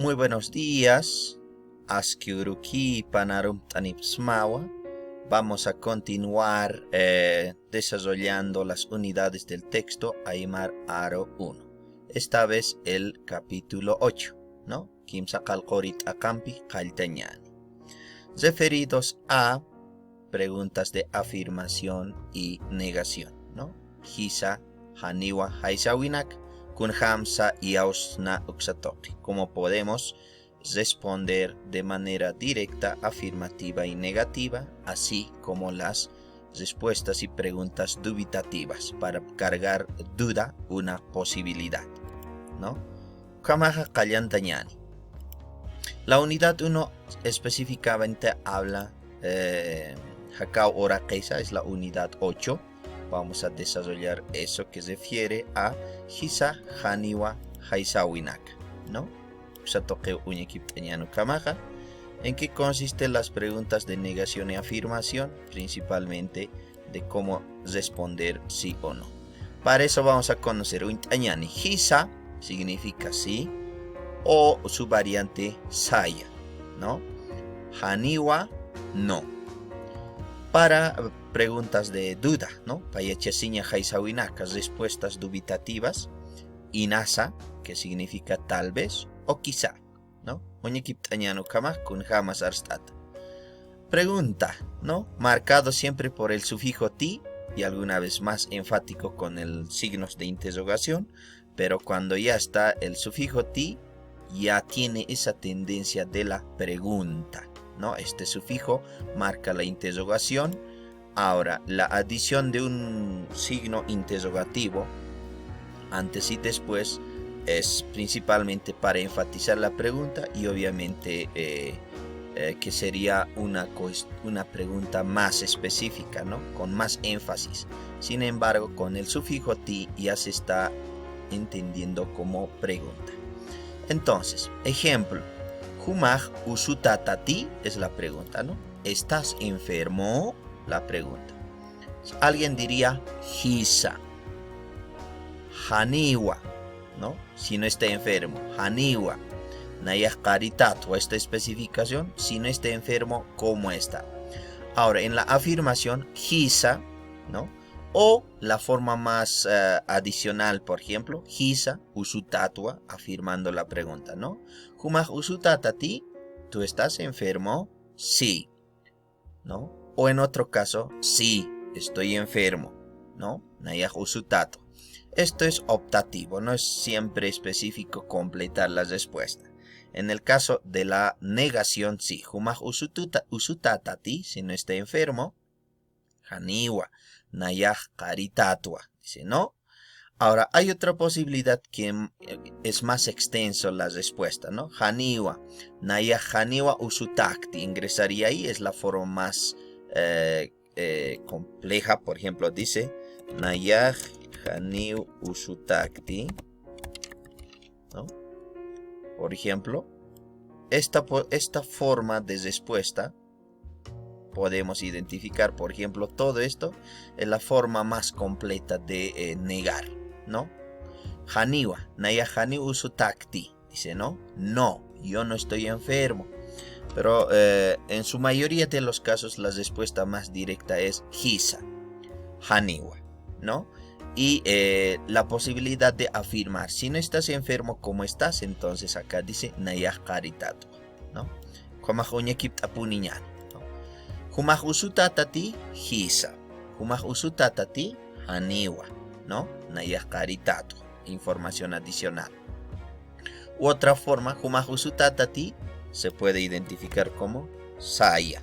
Muy buenos días. Askiuruki panarum tanipsmawa. Vamos a continuar desarrollando las unidades del texto Aymar Aro 1. Esta vez el capítulo 8, ¿no? Kimsakal Korit Akampi Kaltañani. Referidos a preguntas de afirmación y negación, ¿no? Hisa, Haniwa, Haisawinak, Kunhamsa y Ausna Uxatoki. Como podemos responder de manera directa, afirmativa y negativa, así como las respuestas y preguntas dubitativas para cargar duda una posibilidad, ¿no? Kamaja Kalyantañani. La unidad 1 específicamente habla Hakao Ora Keisa, es la unidad 8. Vamos a desarrollar eso que se refiere a Hisa, Haniwa, Haisawinak, ¿no? ¿En qué consisten las preguntas de negación y afirmación? Principalmente de cómo responder sí o no. Para eso vamos a conocer Uñtañani. Hisa significa sí, o su variante saya, ¿no? Haniwa, no. Para preguntas de duda, ¿no? Payachasiña Haisawinaka, respuestas dubitativas. Inasa, que significa tal vez o quizá, ¿no? Muñequiptañano kama kun jamas arstat. Pregunta, ¿no? Marcado siempre por el sufijo ti y alguna vez más enfático con el signos de interrogación, pero cuando ya está el sufijo ti, ya tiene esa tendencia de la pregunta, ¿no? Este sufijo marca la interrogación. Ahora, la adición de un signo interrogativo antes y después es principalmente para enfatizar la pregunta y obviamente que sería una pregunta más específica, ¿no? Con más énfasis. Sin embargo, con el sufijo ti ya se está entendiendo como pregunta. Entonces, ejemplo, Humaj usutatati es la pregunta, ¿no? ¿Estás enfermo? La pregunta. Alguien diría Hisa. Haniwa, ¿no? Si no está enfermo. Haniwa. Nayah Karitatwa, esta especificación. Si no está enfermo, ¿cómo está? Ahora, en la afirmación, Hisa, ¿no? O la forma más adicional, por ejemplo, Hisa usutatwa, afirmando la pregunta, ¿no? Humaj usutatati, ¿tú estás enfermo? Sí, ¿no? O en otro caso, sí, estoy enfermo, ¿no? Nayah usutato. Esto es optativo, no es siempre específico completar la respuesta. En el caso de la negación, sí. Humaj usutatati, si no está enfermo. Haniwa, nayah karitatwa, dice no. Ahora, hay otra posibilidad que es más extenso la respuesta, ¿no? Haniwa, nayah haniwa usutakti, ingresaría ahí, es la forma más compleja. Por ejemplo, dice nayah haniu usutakti, ¿no? Por ejemplo, esta forma de respuesta podemos identificar, por ejemplo, todo esto es la forma más completa de negar, ¿no? Haniwa, naya haniu usutakti, dice no, no, yo no estoy enfermo. Pero en su mayoría de los casos la respuesta más directa es Hisa, Haniwa, ¿no? Y la posibilidad de afirmar, si no estás enfermo, ¿cómo estás? Entonces acá dice nayah karitatu, ¿no? Humaj uñequiptapuniñani, ¿no? Humaj usutatati Hisa, humaj usutatati Haniwa, ¿no? Nayah karitatu, información adicional. U otra forma, humaj usutatati se puede identificar como saya,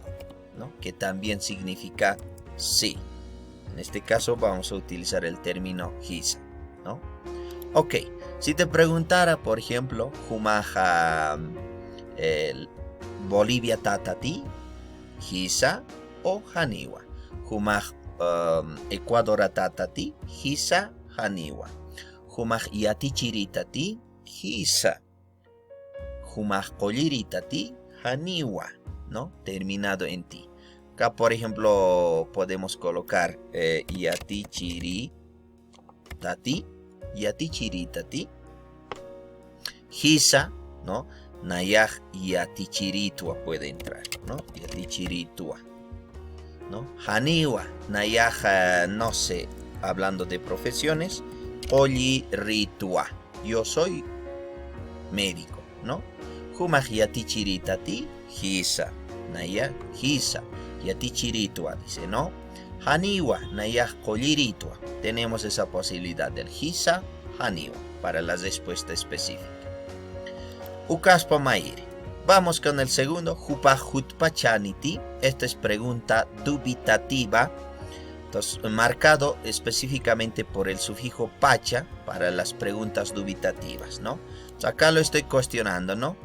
¿no? Que también significa sí. En este caso vamos a utilizar el término Hisa, ¿no? Ok, si te preguntara, por ejemplo, Humaja Bolivia tatati, Hisa o Haniwa. Humaj Ecuador tatati, Hisa, Haniwa. Humaj Yatichiritati, Hisa. Humaj Kolliritati, Haniwa, ¿no? Terminado en ti. Acá, por ejemplo, podemos colocar yatichiritati, Hisa, ¿no? nayaj yatichiritua puede entrar, ¿no? Yatichiritua, ¿no? Haniwa, nayaj, no sé, hablando de profesiones, olliritua, yo soy médico, ¿no? Humaj yatichiritati, hisa, naya, hisa, yatichiritua, dice, ¿no? Haniwa, nayaj kolliritua. Tenemos esa posibilidad del hisa, haniwa, para la respuesta específica. Ukaspa maire. Vamos con el segundo, Hupaj hutpachaniti. Esta es pregunta dubitativa. Entonces, marcado específicamente por el sufijo pacha para las preguntas dubitativas, ¿no? Entonces, acá lo estoy cuestionando, ¿no?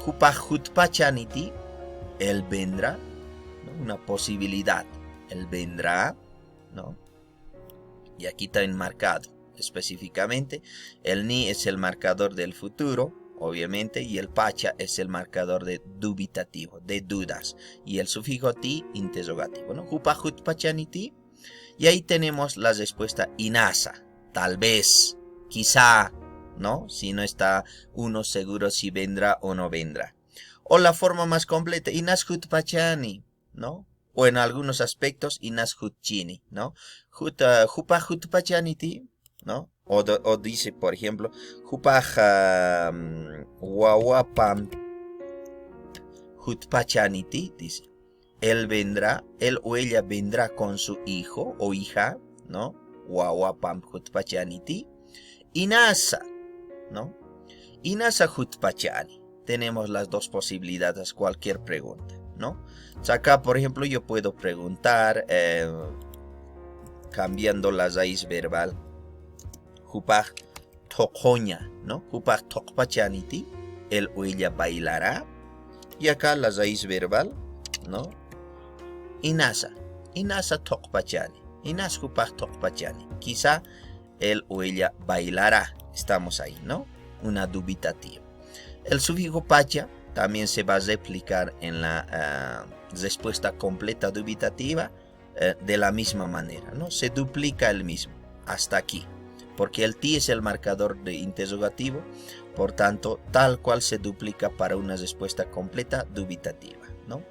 Hupaj hutpachaniti, él vendrá, ¿no? Una posibilidad, él vendrá, ¿no? Y aquí está enmarcado específicamente. El ni es el marcador del futuro, obviamente, y el pacha es el marcador de dubitativo, de dudas. Y el sufijo ti, interrogativo, ¿no? Hupaj hutpachaniti. Y ahí tenemos la respuesta inasa, tal vez, quizá, ¿no? Si no está uno seguro si vendrá o no vendrá. O la forma más completa, inas hutpachani, ¿no? O en algunos aspectos, inas hutchini, ¿no? Hupaj hutpachaniti, ¿no? O dice, por ejemplo, hupaj wawapam hutpachaniti, dice. Él vendrá, él o ella vendrá con su hijo o hija, ¿no? Wawapam hutpachaniti. Inasa, ¿no? Inasa hutpachani. Tenemos las dos posibilidades, cualquier pregunta, ¿no? O sea, acá, por ejemplo, yo puedo preguntar, cambiando la raíz verbal, Hupaj tokoña, ¿no? Hupaj tokpachaniti. Él o ella bailará. Y acá la raíz verbal, ¿no? Inasa, inasa tokpachani, inas hupaj tokpachani. Quizá él o ella bailará. Estamos ahí, ¿no? Una dubitativa. El sufijo pacha también se va a replicar en la respuesta completa dubitativa de la misma manera, ¿no? Se duplica el mismo hasta aquí, porque el ti es el marcador de interrogativo, por tanto, tal cual se duplica para una respuesta completa dubitativa, ¿no?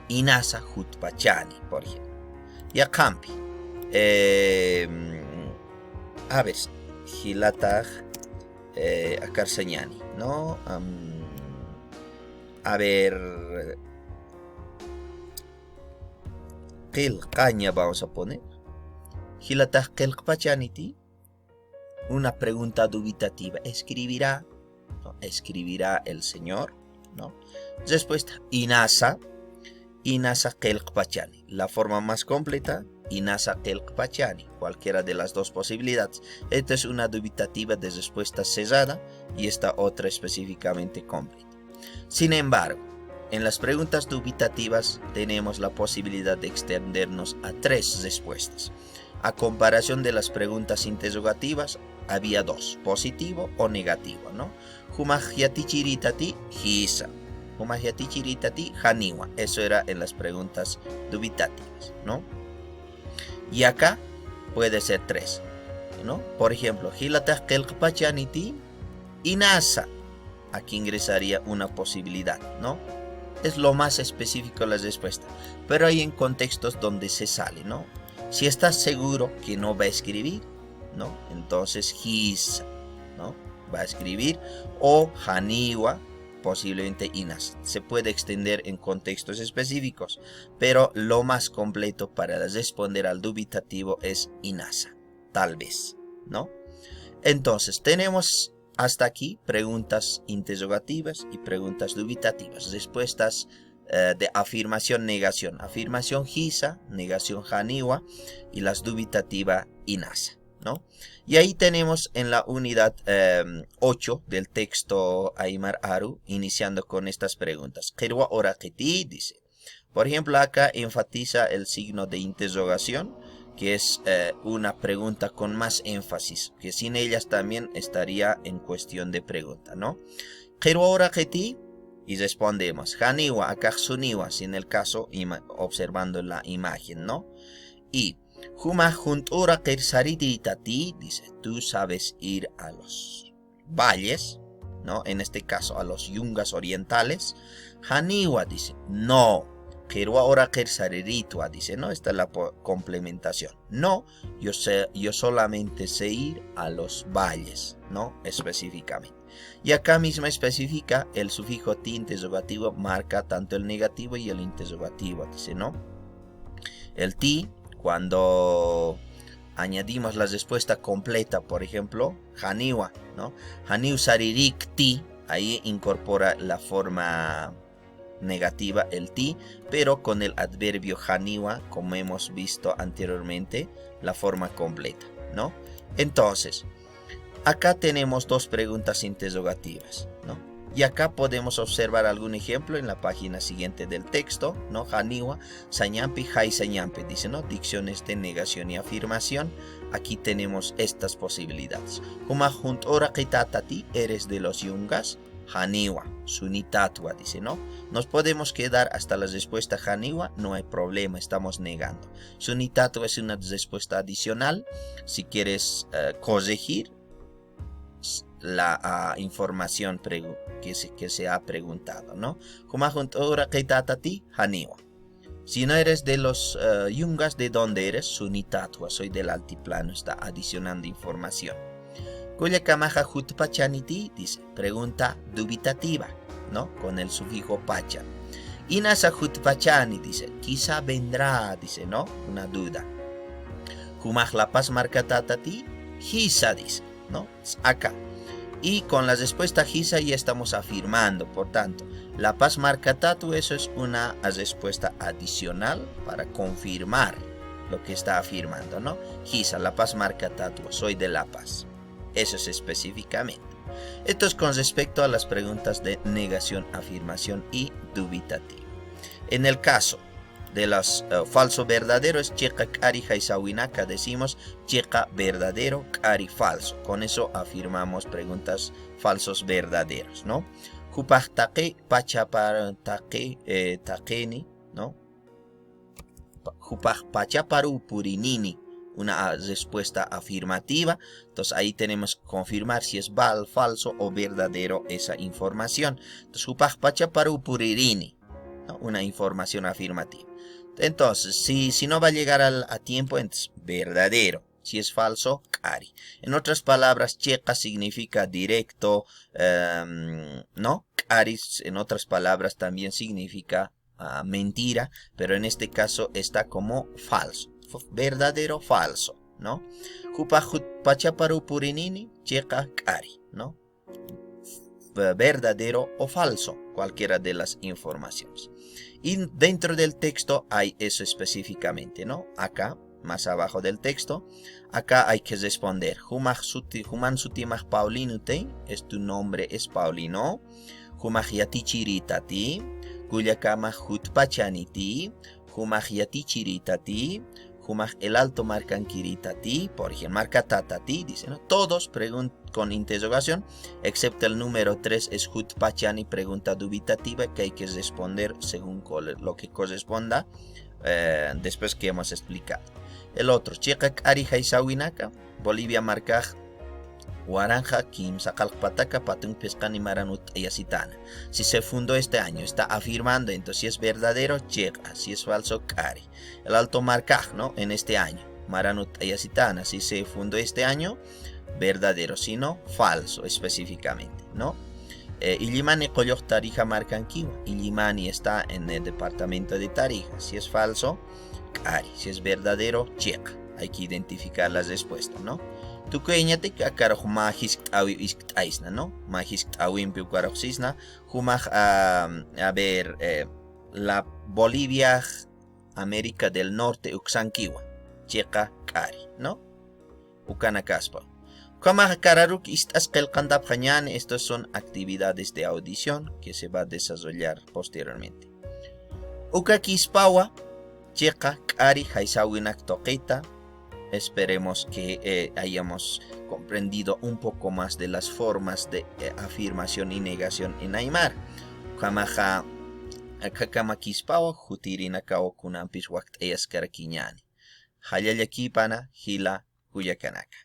Inasa hutpachani, por ejemplo. Ya campi. A ver, hilataj akarsañani, ¿no? A ver, qilqaña vamos a poner. Hilataj qilqpachaniti. Una pregunta dubitativa. ¿Escribirá? ¿No? ¿Escribirá el Señor? ¿No? Respuesta, inasa. Inasa qilqpachani. La forma más completa, inasa qilqpachani. Cualquiera de las dos posibilidades. Esta es una dubitativa de respuesta cerrada y esta otra específicamente completa. Sin embargo, en las preguntas dubitativas tenemos la posibilidad de extendernos a tres respuestas. A comparación de las preguntas interrogativas, había dos, positivo o negativo, ¿no? Humaj yatichiritati hisa. Humaj yatichiritati haniwa. Eso era en las preguntas dubitativas, ¿no? Y acá puede ser tres, ¿no? Por ejemplo, hilataj qilqpachaniti inasa. Aquí ingresaría una posibilidad, ¿no? Es lo más específico la respuesta. Pero hay en contextos donde se sale, ¿no? Si estás seguro que no va a escribir, ¿no? Entonces hisa, ¿no? Va a escribir. O haniwa, posiblemente inas. Se puede extender en contextos específicos, pero lo más completo para responder al dubitativo es inasa, tal vez, ¿no? Entonces tenemos hasta aquí preguntas interrogativas y preguntas dubitativas, respuestas de afirmación, negación. Afirmación hisa, negación haniwa y las dubitativa inasa, ¿no? Y ahí tenemos en la unidad 8 del texto Aymar Aru, iniciando con estas preguntas. Qirwa oraqiti, dice. Por ejemplo, acá enfatiza el signo de interrogación, que es una pregunta con más énfasis, que sin ellas también estaría en cuestión de pregunta, ¿no? Qirwa oraqiti. Y respondemos, haniwa akaxuniwa, si en el caso observando la imagen, ¿no? Y huma juntura qirsariti tati, dice, tú sabes ir a los valles, ¿no? En este caso a los yungas orientales. Haniwa dice, no. Pero ahora Kersariritwa dice, ¿no? Esta es la complementación. No, yo solamente sé ir a los valles, ¿no? Específicamente. Y acá mismo especifica el sufijo ti interrogativo, marca tanto el negativo y el interrogativo, dice, ¿no? El ti, cuando añadimos la respuesta completa, por ejemplo, Haniwa, ¿no? Haniu saririk ti, ahí incorpora la forma negativa, el ti, pero con el adverbio haniwa, como hemos visto anteriormente, la forma completa, ¿no? Entonces, acá tenemos dos preguntas interrogativas, ¿no? Y acá podemos observar algún ejemplo en la página siguiente del texto, ¿no? Haniwa, sañampi, hai sañampi, dice, ¿no? Dicciones de negación y afirmación. Aquí tenemos estas posibilidades. Huma junt ora qitatati, eres de los yungas. Haniwa, sunitatwa, dice, ¿no? Nos podemos quedar hasta la respuesta Haniwa, no hay problema, estamos negando. Sunitatwa es una respuesta adicional. Si quieres corregir la información que se ha preguntado, ¿no? Haniwa. Si no eres de los yungas, ¿de dónde eres? Sunitatwa, soy del altiplano, está adicionando información. Kuyakamaja jutpachaniti, dice, pregunta dubitativa, ¿no? Con el sufijo pacha. Inasa jutpachani, dice, quizá vendrá, dice, ¿no? Una duda. Kumaj la paz marcatatati, hisa, dice, ¿no? Acá. Y con la respuesta hisa ya estamos afirmando, por tanto, la paz marcatatu, eso es una respuesta adicional para confirmar lo que está afirmando, ¿no? Hisa, la paz marcatatu, soy de La Paz. Eso es específicamente. Esto es con respecto a las preguntas de negación, afirmación y dubitativo. En el caso de los falso verdadero es checa kari haisawinaka, decimos checa verdadero kari falso. Con eso afirmamos preguntas falsos verdaderos, ¿no? Kupachtake pachapartake takeni, ¿no? Kupach pachaparu purinini, una respuesta afirmativa. Entonces ahí tenemos que confirmar si es falso o verdadero esa información. Entonces upaj pachaparu puririni, ¿no? Una información afirmativa. Entonces si no va a llegar a tiempo, entonces verdadero. Si es falso, kari. En otras palabras, checa significa directo, ¿no? Kari en otras palabras también significa mentira, pero en este caso está como falso. Verdadero, falso, ¿no? Pachaparu purinini, checa kari, ¿no? Verdadero o falso, cualquiera de las informaciones. Y dentro del texto hay eso específicamente, ¿no? Acá, más abajo del texto, acá hay que responder. Human sutimaj paulinute, es tu nombre, es Paulino. Humaj yatichiritati, kuyakamaj hutpachaniti, humaj yatichiritati, humaj el alto marcan kiritati, por ejemplo, marca tatati, dice, ¿no? Todos con interrogación, excepto el número 3 es hutpachani, pregunta dubitativa, que hay que responder según lo que corresponda después que hemos explicado. El otro, Chekak Ari Haisawinaka, Bolivia marca Waranja Kim Sakalpataka Patung Pescani Maranut Ayasitana. Si se fundó este año, está afirmando, entonces si es verdadero, Cheka, si es falso, Kari. El Alto Marcaj, ¿no? En este año, Maranut Ayasitana, si se fundó este año, verdadero, si no, falso específicamente, ¿no? Illimani Koyok Tarija Marcanquiwa. Illimani está en el departamento de Tarija. Si es falso, Kari. Si es verdadero, checa. Hay que identificar las respuestas, ¿no? Tu que que acá humajis awi isktaisna, ¿no? Majis awim piukaroxisna. Humaj a ver la Bolivia, América del Norte, Uxanquiwa. Checa Kari, ¿no? Ucanacaspa. Estas son actividades de audición que se va a desarrollar posteriormente. Ukakispawa, checa, kari, haisawinak toqueta. Esperemos que hayamos comprendido un poco más de las formas de afirmación y negación en Aymara. Kamaja, akakamakispawa, jutirinakao kunampis wakt eyas karakiñani. Hayayakipana, hila, kuyakanaka.